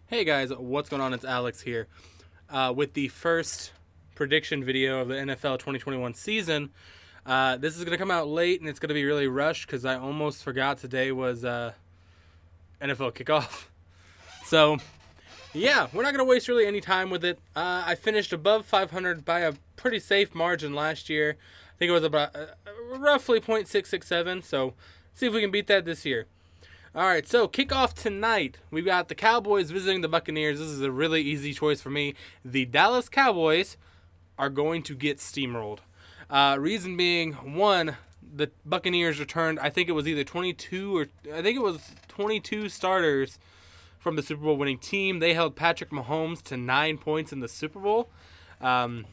Hey guys, what's going on? It's Alex here with the first prediction video of the NFL 2021 season. This is going to come out late and it's going to be really rushed because I almost forgot today was NFL kickoff. So, yeah, we're not going to waste really any time with it. I finished above 500 by a pretty safe margin last year. I think it was about roughly .667, so see if we can beat that this year. All right, so kickoff tonight. We've got the Cowboys visiting the Buccaneers. This is a really easy choice for me. The Dallas Cowboys are going to get steamrolled. Reason being, one, the Buccaneers returned, I think it was either 22 starters from the Super Bowl winning team. They held Patrick Mahomes to 9 points in the Super Bowl. That's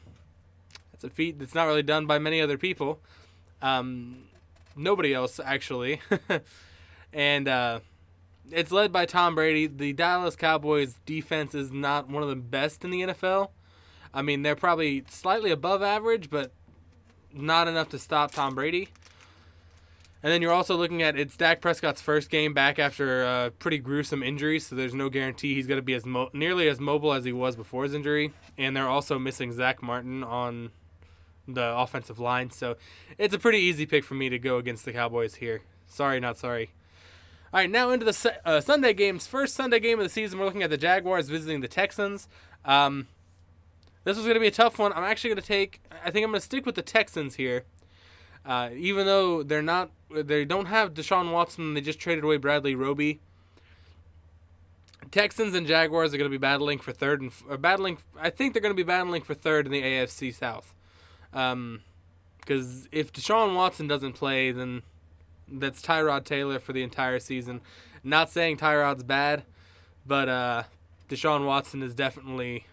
a feat that's not really done by many other people. Nobody else, actually. And it's led by Tom Brady. The Dallas Cowboys defense is not one of the best in the NFL. I mean, they're probably slightly above average, but not enough to stop Tom Brady. And then you're also looking at it's Dak Prescott's first game back after a pretty gruesome injury, so there's no guarantee he's going to be nearly as mobile as he was before his injury. And they're also missing Zach Martin on the offensive line, so it's a pretty easy pick for me to go against the Cowboys here. Sorry, not sorry. All right, now into the Sunday games. First Sunday game of the season, we're looking at the Jaguars visiting the Texans. This was going to be a tough one. I think I'm going to stick with the Texans here. Even though they don't have Deshaun Watson, they just traded away Bradley Roby. Texans and Jaguars are going to be battling for third I think they're going to be battling for third in the AFC South. Because if Deshaun Watson doesn't play, then that's Tyrod Taylor for the entire season. Not saying Tyrod's bad, but Deshaun Watson is definitely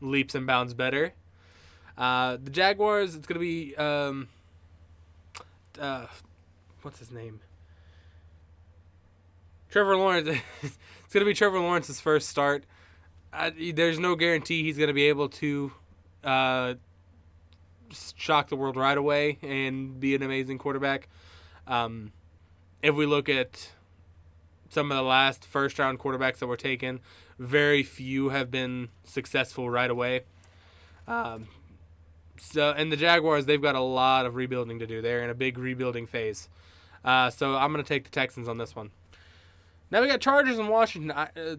leaps and bounds better. The Jaguars, it's going to be what's his name? Trevor Lawrence. It's going to be Trevor Lawrence's first start. There's no guarantee he's going to be able to shock the world right away and be an amazing quarterback. If we look at some of the last first-round quarterbacks that were taken, very few have been successful right away. And the Jaguars, they've got a lot of rebuilding to do. They're in a big rebuilding phase. So I'm going to take the Texans on this one. Now we got Chargers and Washington.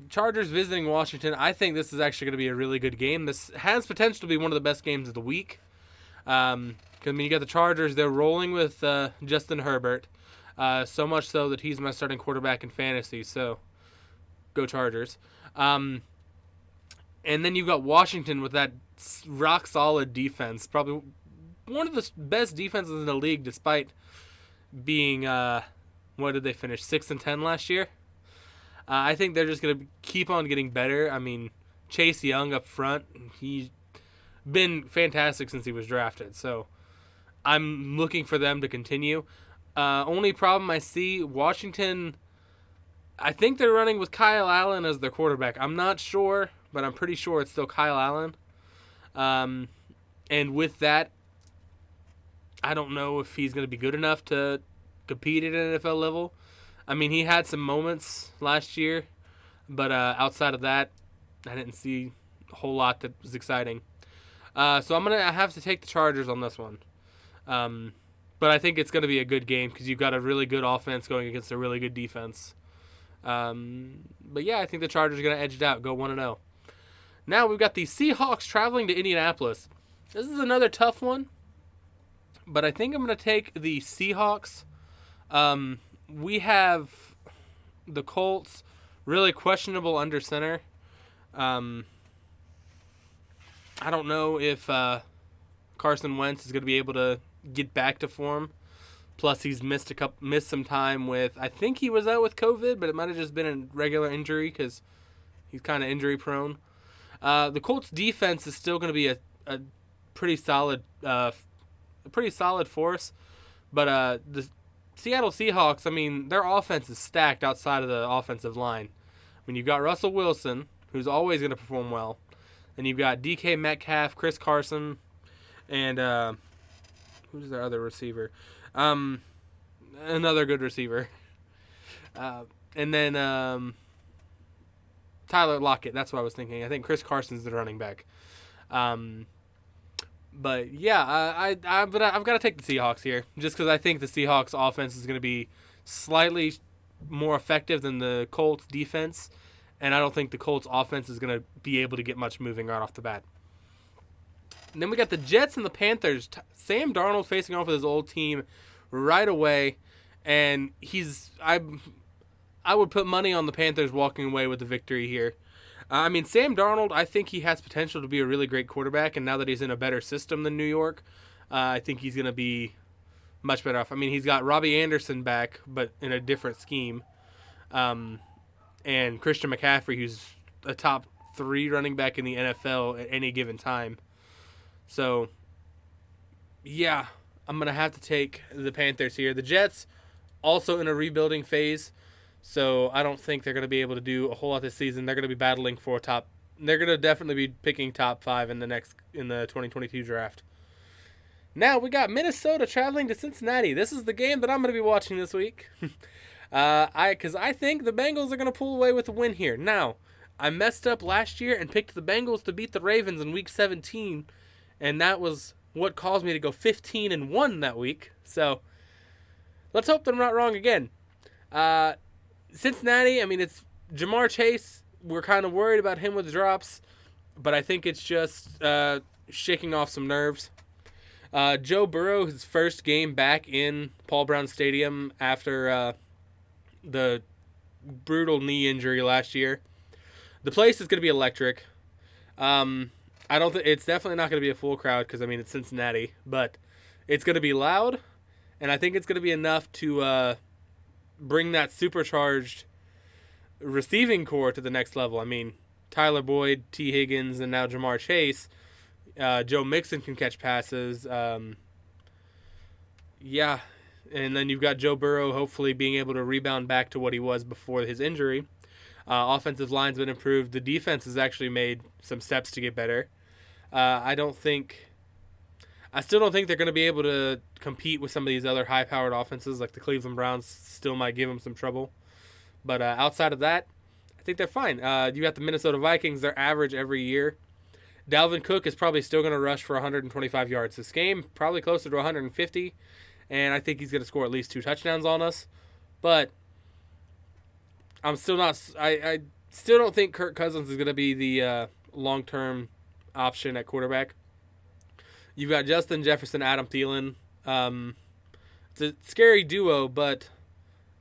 Chargers visiting Washington. I think this is actually going to be a really good game. This has potential to be one of the best games of the week. You got the Chargers. They're rolling with Justin Herbert. So much so that he's my starting quarterback in fantasy. So, go Chargers. And then you've got Washington with that rock-solid defense. Probably one of the best defenses in the league despite being, what did they finish, 6-10 last year? I think they're just going to keep on getting better. I mean, Chase Young up front, he's been fantastic since he was drafted. So, I'm looking for them to continue. Only problem I see, Washington, I think they're running with Kyle Allen as their quarterback. I'm not sure, but I'm pretty sure it's still Kyle Allen. And with that, I don't know if he's going to be good enough to compete at an NFL level. I mean, he had some moments last year, but outside of that, I didn't see a whole lot that was exciting. So I'm going to have to take the Chargers on this one. But I think it's going to be a good game because you've got a really good offense going against a really good defense. But yeah, I think the Chargers are going to edge it out, go 1-0. Now we've got the Seahawks traveling to Indianapolis. This is another tough one, but I think I'm going to take the Seahawks. We have the Colts, really questionable under center. I don't know if Carson Wentz is going to be able to get back to form. Plus, he's missed some time with. I think he was out with COVID, but it might have just been a regular injury because he's kind of injury prone. The Colts defense is still going to be a pretty solid, force, but the Seattle Seahawks, I mean, their offense is stacked outside of the offensive line. I mean, you've got Russell Wilson, who's always going to perform well, and you've got DK Metcalf, Chris Carson, and who's their other receiver? Another good receiver. And then Tyler Lockett. That's what I was thinking. I think Chris Carson's the running back. But yeah, I've got to take the Seahawks here, just because I think the Seahawks offense is going to be slightly more effective than the Colts defense, and I don't think the Colts offense is going to be able to get much moving right off the bat. And then we got the Jets and the Panthers. Sam Darnold facing off with his old team right away, and I would put money on the Panthers walking away with the victory here. I mean, Sam Darnold, I think he has potential to be a really great quarterback, and now that he's in a better system than New York, I think he's going to be much better off. I mean, he's got Robbie Anderson back, but in a different scheme, and Christian McCaffrey, who's a top 3 running back in the NFL at any given time. So, yeah, I'm going to have to take the Panthers here. The Jets, also in a rebuilding phase, so I don't think they're going to be able to do a whole lot this season. They're going to be battling for top. They're going to definitely be picking top 5 in the 2022 draft. Now we got Minnesota traveling to Cincinnati. This is the game that I'm going to be watching this week. Because I think the Bengals are going to pull away with a win here. Now, I messed up last year and picked the Bengals to beat the Ravens in Week 17, and that was what caused me to go 15-1 that week. So let's hope that I'm not wrong again. Cincinnati, I mean, it's Jamar Chase. We're kind of worried about him with drops, but I think it's just shaking off some nerves. Joe Burrow, his first game back in Paul Brown Stadium after the brutal knee injury last year. The place is going to be electric. I don't think it's definitely not going to be a full crowd because I mean it's Cincinnati, but it's going to be loud, and I think it's going to be enough to bring that supercharged receiving core to the next level. I mean, Tyler Boyd, T. Higgins, and now Jamar Chase. Joe Mixon can catch passes. Yeah, and then you've got Joe Burrow hopefully being able to rebound back to what he was before his injury. Offensive line's been improved. The defense has actually made some steps to get better. I still don't think they're going to be able to compete with some of these other high-powered offenses, like the Cleveland Browns still might give them some trouble. But outside of that, I think they're fine. You got the Minnesota Vikings. They're average every year. Dalvin Cook is probably still going to rush for 125 yards this game, probably closer to 150, and I think he's going to score at least 2 touchdowns on us. But I'm still not. I still don't think Kirk Cousins is going to be the long-term option at quarterback. You've got Justin Jefferson, Adam Thielen. It's a scary duo, but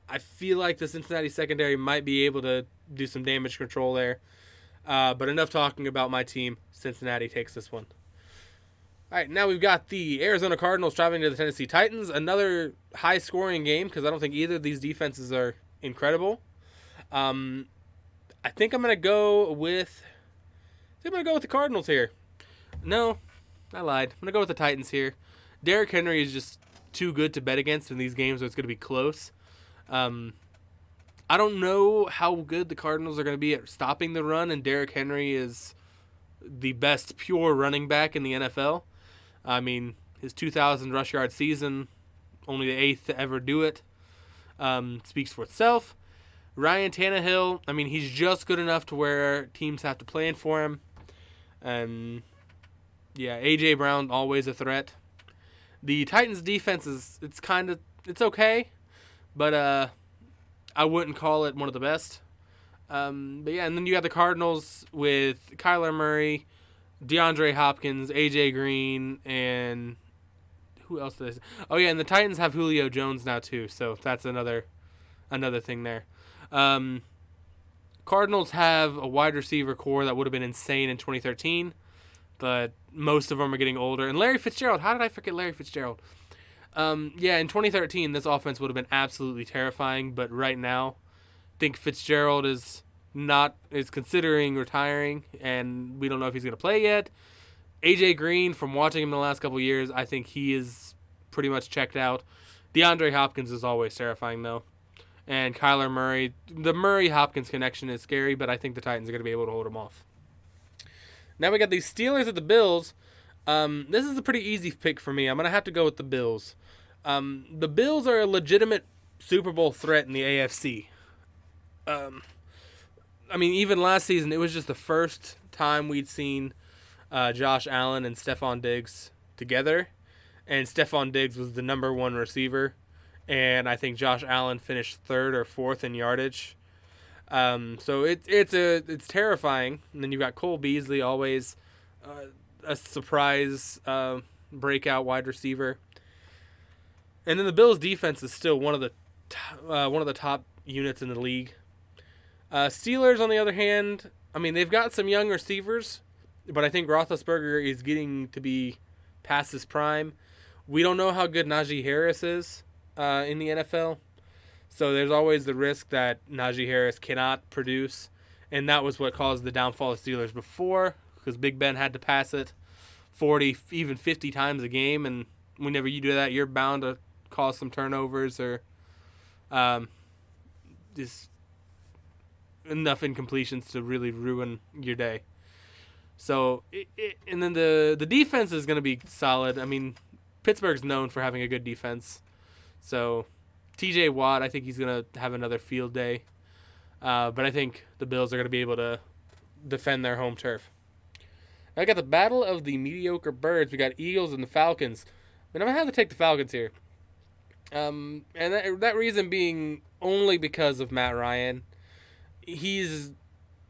I feel like the Cincinnati secondary might be able to do some damage control there. But enough talking about my team. Cincinnati takes this one. All right, now we've got the Arizona Cardinals traveling to the Tennessee Titans. Another high-scoring game because I don't think either of these defenses are incredible. I think I'm going to go with the Cardinals here. No, I lied. I'm going to go with the Titans here. Derrick Henry is just too good to bet against in these games, so it's going to be close. I don't know how good the Cardinals are going to be at stopping the run, and Derrick Henry is the best pure running back in the NFL. I mean, his 2,000 rush yard season, only the 8th to ever do it, speaks for itself. Ryan Tannehill, I mean, he's just good enough to where teams have to plan for him. Yeah, A.J. Brown, always a threat. The Titans' defense it's okay, but I wouldn't call it one of the best. But yeah, and then you got the Cardinals with Kyler Murray, DeAndre Hopkins, A.J. Green, and who else did I say? Oh yeah, and the Titans have Julio Jones now too, so that's another thing there. Cardinals have a wide receiver core that would have been insane in 2013, but most of them are getting older. And Larry Fitzgerald, how did I forget Larry Fitzgerald? Yeah, in 2013, this offense would have been absolutely terrifying, but right now, I think Fitzgerald is considering retiring, and we don't know if he's going to play yet. A.J. Green, from watching him the last couple of years, I think he is pretty much checked out. DeAndre Hopkins is always terrifying, though. And Kyler Murray, the Murray-Hopkins connection is scary, but I think the Titans are going to be able to hold him off. Now we got the Steelers at the Bills. This is a pretty easy pick for me. I'm going to have to go with the Bills. The Bills are a legitimate Super Bowl threat in the AFC. I mean, even last season, it was just the first time we'd seen Josh Allen and Stephon Diggs together, and Stephon Diggs was the number one receiver, and I think Josh Allen finished third or fourth in yardage. So it's terrifying. And then you've got Cole Beasley, always a surprise breakout wide receiver. And then the Bills' defense is still one of the top units in the league. Steelers, on the other hand, I mean, they've got some young receivers, but I think Roethlisberger is getting to be past his prime. We don't know how good Najee Harris is in the NFL, so there's always the risk that Najee Harris cannot produce, and that was what caused the downfall of Steelers before, because Big Ben had to pass it 40, even 50 times a game, and whenever you do that, you're bound to cause some turnovers or just enough incompletions to really ruin your day. So, and then the defense is going to be solid. I mean, Pittsburgh's known for having a good defense. So, TJ Watt, I think he's going to have another field day. But I think the Bills are going to be able to defend their home turf. I got the battle of the mediocre birds. We got Eagles and the Falcons. And I'm going to have to take the Falcons here. And that reason being only because of Matt Ryan. He's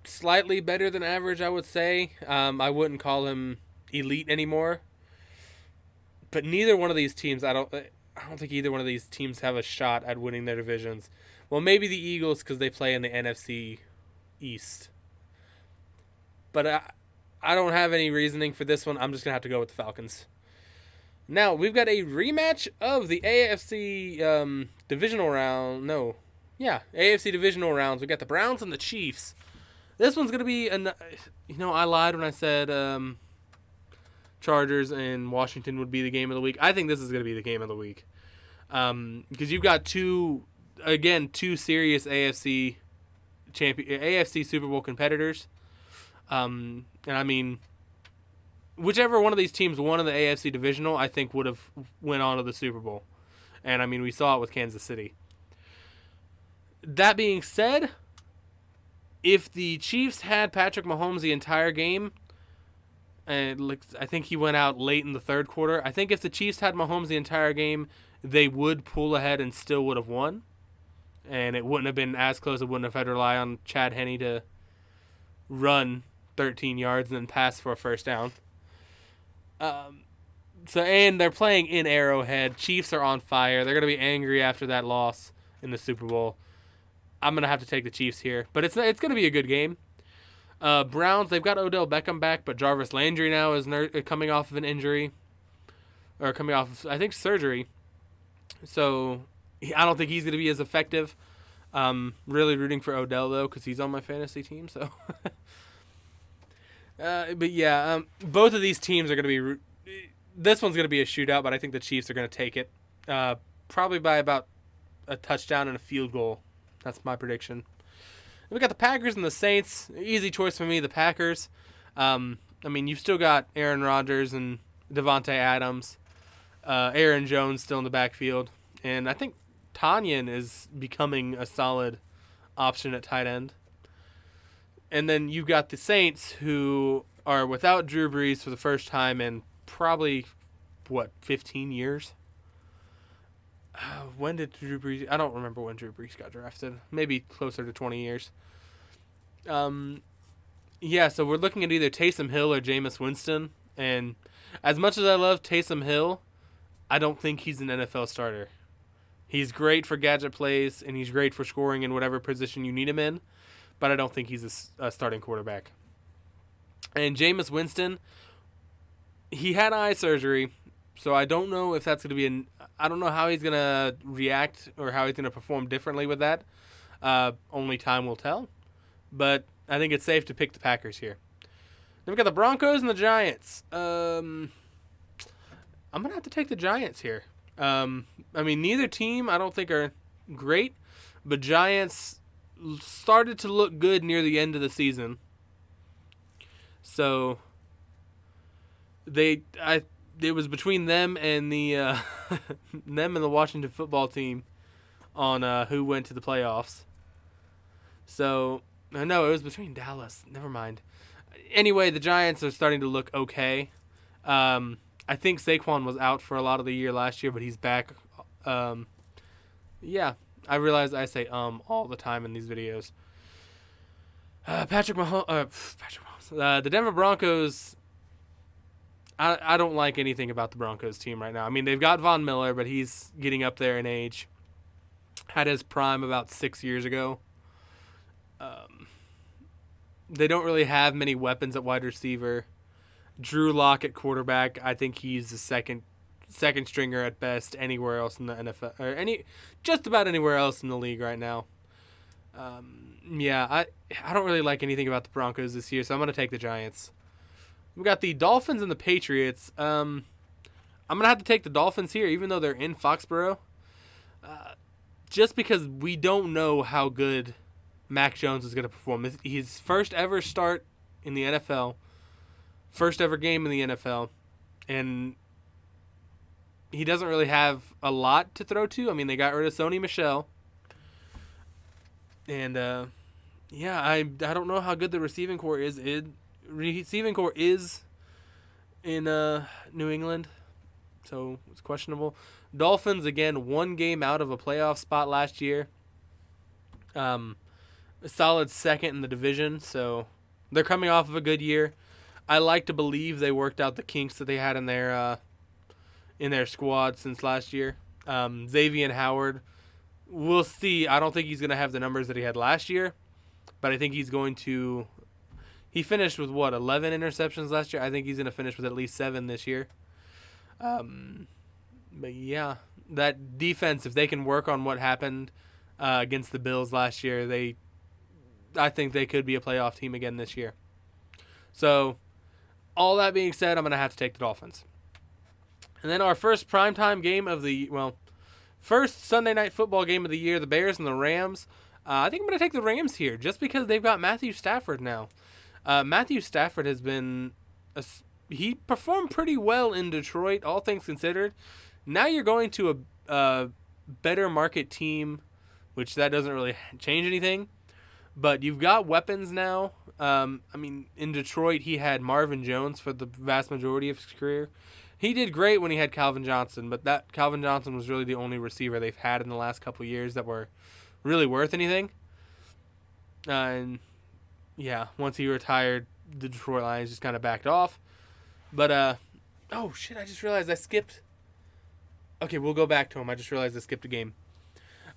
slightly better than average, I would say. I wouldn't call him elite anymore. But neither one of these teams, I don't think either one of these teams have a shot at winning their divisions. Well, maybe the Eagles because they play in the NFC East. But I don't have any reasoning for this one. I'm just going to have to go with the Falcons. Now, we've got a rematch of the AFC divisional round. No. Yeah, AFC divisional rounds. We got the Browns and the Chiefs. This one's going to be, I lied when I said Chargers and Washington would be the game of the week. I think this is going to be the game of the week. Because you've got two serious AFC Super Bowl competitors. And I mean, whichever one of these teams won in the AFC divisional, I think would have went on to the Super Bowl. And I mean, we saw it with Kansas City. That being said, if the Chiefs had Patrick Mahomes the entire game, and I think he went out late in the third quarter, I think if the Chiefs had Mahomes the entire game, they would pull ahead and still would have won. And it wouldn't have been as close. It wouldn't have had to rely on Chad Henne to run 13 yards and then pass for a first down. And they're playing in Arrowhead. Chiefs are on fire. They're going to be angry after that loss in the Super Bowl. I'm going to have to take the Chiefs here. But it's going to be a good game. Browns, they've got Odell Beckham back, but Jarvis Landry now is coming off of an injury. Or coming off of, I think, surgery. So I don't think he's going to be as effective. Really rooting for Odell, though, because he's on my fantasy team. So, but yeah, both of these teams are going to be... This one's going to be a shootout, but I think the Chiefs are going to take it. Probably by about a touchdown and a field goal. That's my prediction. We got the Packers and the Saints. Easy choice for me, the Packers. I mean, you've still got Aaron Rodgers and Devontae Adams. Aaron Jones still in the backfield. And I think Tanyan is becoming a solid option at tight end. And then you've got the Saints, who are without Drew Brees for the first time in probably, 15 years? When did Drew Brees... I don't remember when Drew Brees got drafted. Maybe closer to 20 years. Yeah, so we're looking at either Taysom Hill or Jameis Winston. And as much as I love Taysom Hill, I don't think he's an NFL starter. He's great for gadget plays, and he's great for scoring in whatever position you need him in. But I don't think he's a starting quarterback. And Jameis Winston, he had eye surgery, so I don't know if that's going to be I don't know how he's going to react or how he's going to perform differently with that. Only time will tell. But I think it's safe to pick the Packers here. Then we got the Broncos and the Giants. I'm going to have to take the Giants here. I mean, neither team I don't think are great, but Giants started to look good near the end of the season. So it was between them and the Washington football team on who went to the playoffs. So No, it was between Dallas. Never mind. Anyway, the Giants are starting to look okay. I think Saquon was out for a lot of the year last year, but he's back. Um, yeah, I realize I say all the time in these videos. Patrick Mahomes. The Denver Broncos. I don't like anything about the Broncos team right now. I mean, they've got Von Miller, but he's getting up there in age. Had his prime about 6 years ago. They don't really have many weapons at wide receiver. Drew Lock at quarterback. I think he's the second stringer at best anywhere else in the NFL, or just about anywhere else in the league right now. I don't really like anything about the Broncos this year, so I'm gonna take the Giants. We got the Dolphins and the Patriots. I'm gonna have to take the Dolphins here, even though they're in Foxborough. Just because we don't know how good Mac Jones is gonna perform. His first ever start in the NFL, first ever game in the NFL, and he doesn't really have a lot to throw to. I mean, they got rid of Sony Michel. And, I don't know how good the receiving core is. Receiving core is in New England, so it's questionable. Dolphins, again, one game out of a playoff spot last year. A solid second in the division, so they're coming off of a good year. I like to believe they worked out the kinks that they had in their squad since last year. Xavier Howard, we'll see. I don't think he's going to have the numbers that he had last year, but I think he's going to. He finished with 11 interceptions last year. I think he's going to finish with at least 7 this year. But yeah, that defense, if they can work on what happened against the Bills last year, I think they could be a playoff team again this year. So, all that being said, I'm going to have to take the Dolphins. And then our first primetime game of first Sunday night football game of the year, the Bears and the Rams. I think I'm going to take the Rams here just because they've got Matthew Stafford now. Matthew Stafford has been he performed pretty well in Detroit, all things considered. Now you're going to a better market team, which that doesn't really change anything. But you've got weapons now. In Detroit, he had Marvin Jones for the vast majority of his career. He did great when he had Calvin Johnson, but that Calvin Johnson was really the only receiver they've had in the last couple of years that were really worth anything. Once he retired, the Detroit Lions just kind of backed off. But, I just realized I skipped. Okay, we'll go back to him. I just realized I skipped a game.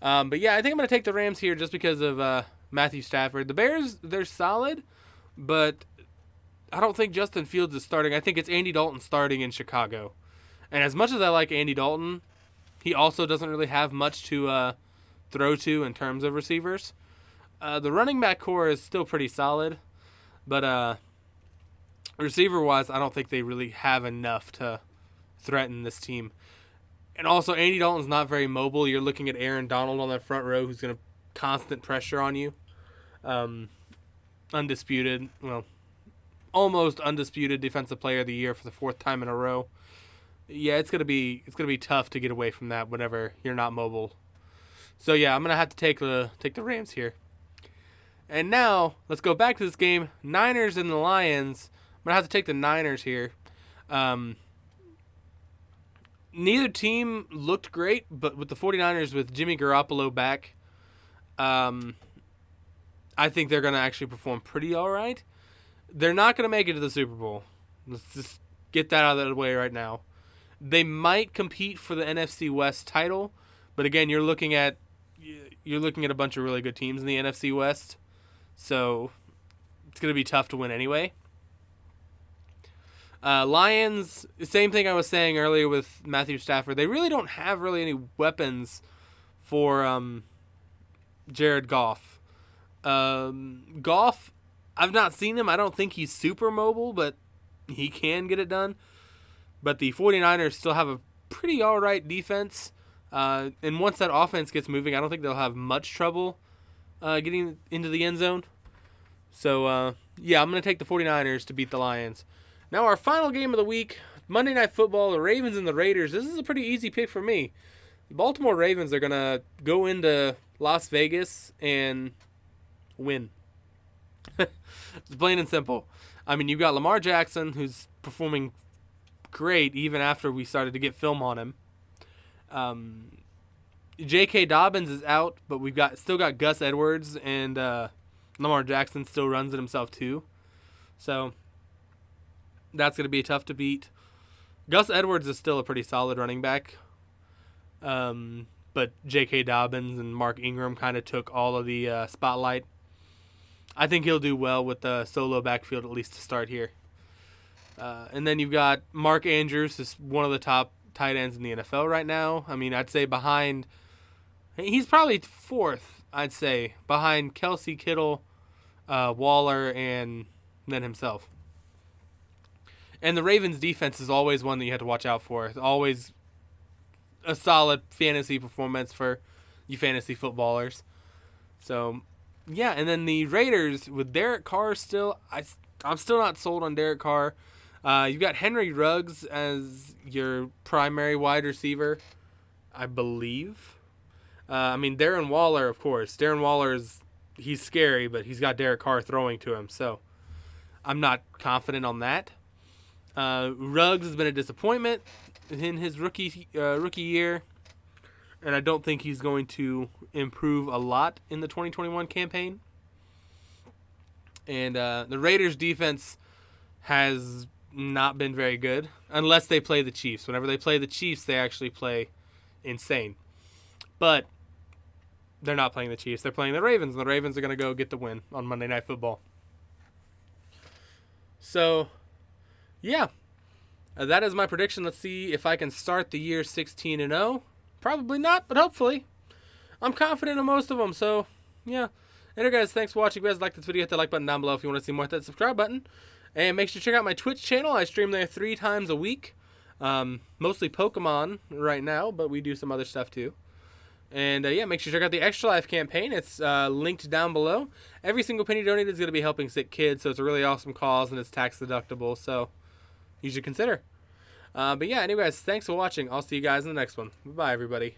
I think I'm going to take the Rams here just because of Matthew Stafford. The Bears, they're solid, but I don't think Justin Fields is starting. I think it's Andy Dalton starting in Chicago. And as much as I like Andy Dalton, he also doesn't really have much to throw to in terms of receivers. The running back core is still pretty solid, but receiver-wise, I don't think they really have enough to threaten this team. And also, Andy Dalton's not very mobile. You're looking at Aaron Donald on that front row who's going to constant pressure on you. Almost undisputed defensive player of the year for the 4th time in a row. Yeah, it's gonna be tough to get away from that whenever you're not mobile. So yeah, I'm gonna have to take the Rams here. And now let's go back to this game. Niners and the Lions. I'm gonna have to take the Niners here. Neither team looked great, but with the 49ers with Jimmy Garoppolo back, I think they're gonna actually perform pretty all right. They're not going to make it to the Super Bowl. Let's just get that out of the way right now. They might compete for the NFC West title, but again, you're looking at a bunch of really good teams in the NFC West, so it's going to be tough to win anyway. Lions, same thing I was saying earlier with Matthew Stafford. They really don't have really any weapons for Jared Goff. Goff, I've not seen him. I don't think he's super mobile, but he can get it done. But the 49ers still have a pretty all right defense. And once that offense gets moving, I don't think they'll have much trouble getting into the end zone. So, I'm going to take the 49ers to beat the Lions. Now, our final game of the week, Monday Night Football, the Ravens and the Raiders. This is a pretty easy pick for me. The Baltimore Ravens are going to go into Las Vegas and win. It's plain and simple. I mean, you've got Lamar Jackson, who's performing great even after we started to get film on him. J.K. Dobbins is out, but we've still got Gus Edwards, and Lamar Jackson still runs it himself too. So that's going to be tough to beat. Gus Edwards is still a pretty solid running back. But J.K. Dobbins and Mark Ingram kind of took all of the spotlight. I think he'll do well with the solo backfield, at least to start here. And then you've got Mark Andrews, is one of the top tight ends in the NFL right now. I mean, I'd say he's probably fourth, I'd say, behind Kelsey, Kittle, Waller, and then himself. And the Ravens' defense is always one that you have to watch out for. It's always a solid fantasy performance for you fantasy footballers. So, yeah, and then the Raiders with Derek Carr still, I'm still not sold on Derek Carr. You've got Henry Ruggs as your primary wide receiver, I believe. I mean, Darren Waller, of course. Darren Waller he's scary, but he's got Derek Carr throwing to him, so I'm not confident on that. Ruggs has been a disappointment in his rookie year, and I don't think he's going to improve a lot in the 2021 campaign. And the Raiders' defense has not been very good unless they play the Chiefs. Whenever they play the Chiefs, they actually play insane. But they're not playing the Chiefs. They're playing the Ravens, and the Ravens are going to go get the win on Monday Night Football. So, yeah. That is my prediction. Let's see if I can start the year 16-0. Probably not, but hopefully. I'm confident in most of them, so, yeah. Anyway, guys, thanks for watching. If you guys like this video, hit that like button down below if you want to see more. Hit that subscribe button. And make sure to check out my Twitch channel. I stream there 3 times a week. Mostly Pokemon right now, but we do some other stuff too. And, yeah, make sure to check out the Extra Life campaign. It's linked down below. Every single penny donated is going to be helping sick kids, so it's a really awesome cause, and it's tax deductible, so you should consider. But, yeah, anyways, thanks for watching. I'll see you guys in the next one. Bye, everybody.